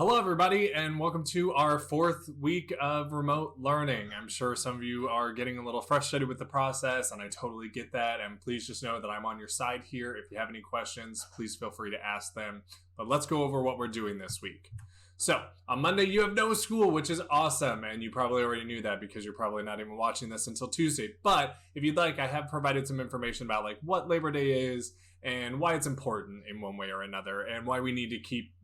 Hello, everybody, and welcome to our fourth week of remote learning. I'm sure some of you are getting a little frustrated with the process, and I totally get that. And please just know that I'm on your side here. If you have any questions, please feel free to ask them. But let's go over what we're doing this week. So, on Monday, you have no school, which is awesome, and you probably already knew that because you're probably not even watching this until Tuesday. But if you'd like, I have provided some information about what Labor Day is and why it's important in one way or another and why we need to keep,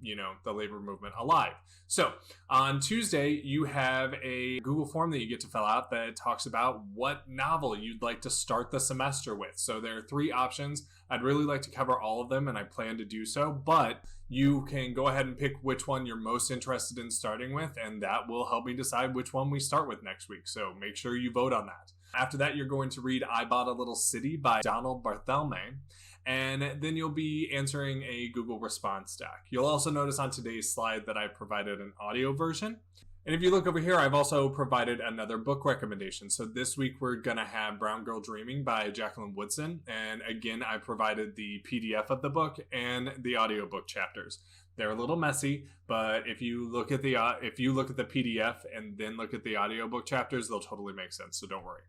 the labor movement alive. So, on Tuesday, you have a Google form that you get to fill out that talks about what novel you'd like to start the semester with. So, there are three options. I'd really like to cover all of them, and I plan to do so, but you can go ahead and pick which one you're most interested in starting with, and that will help me decide which one we start with next week. So make sure you vote on that. After that, you're going to read I Bought a Little City by Donald Barthelme, and then you'll be answering a Google response stack. You'll also notice on today's slide that I provided an audio version. And if you look over here, I've also provided another book recommendation. So this week we're going to have Brown Girl Dreaming by Jacqueline Woodson. And again, I provided the PDF of the book and the audiobook chapters. They're a little messy, but if you look at the PDF and then look at the audiobook chapters, they'll totally make sense. So don't worry.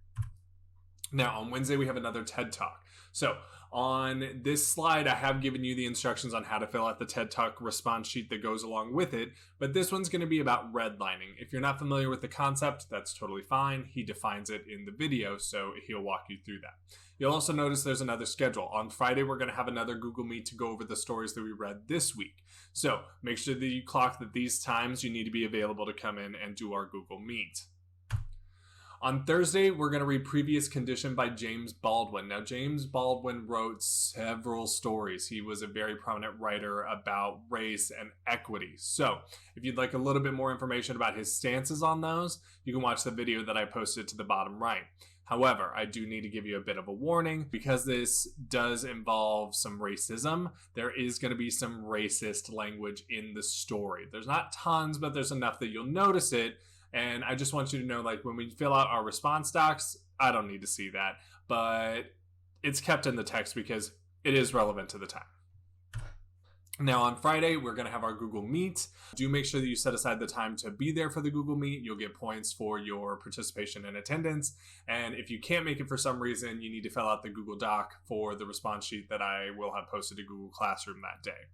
Now, on Wednesday, we have another TED Talk. So on this slide, I have given you the instructions on how to fill out the TED Talk response sheet that goes along with it, but this one's going to be about redlining. If you're not familiar with the concept, that's totally fine. He defines it in the video, so he'll walk you through that. You'll also notice there's another schedule. On Friday, we're going to have another Google Meet to go over the stories that we read this week. So make sure that you clock that these times you need to be available to come in and do our Google Meet. On Thursday, we're going to read Previous Condition by James Baldwin. Now, James Baldwin wrote several stories. He was a very prominent writer about race and equity. So, if you'd like a little bit more information about his stances on those, you can watch the video that I posted to the bottom right. However, I do need to give you a bit of a warning. Because this does involve some racism, there is going to be some racist language in the story. There's not tons, but there's enough that you'll notice it. And I just want you to know, when we fill out our response docs, I don't need to see that, but it's kept in the text because it is relevant to the time. Now, on Friday, we're going to have our Google Meet. Do make sure that you set aside the time to be there for the Google Meet. You'll get points for your participation and attendance. And if you can't make it for some reason, you need to fill out the Google Doc for the response sheet that I will have posted to Google Classroom that day.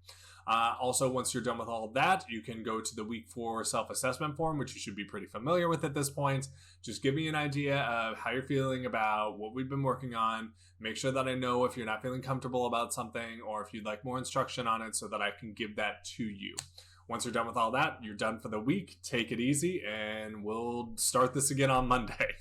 Also, once you're done with all of that, you can go to the Week 4 self-assessment form, which you should be pretty familiar with at this point. Just give me an idea of how you're feeling about what we've been working on. Make sure that I know if you're not feeling comfortable about something or if you'd like more instruction on it so that I can give that to you. Once you're done with all that, you're done for the week. Take it easy, and we'll start this again on Monday.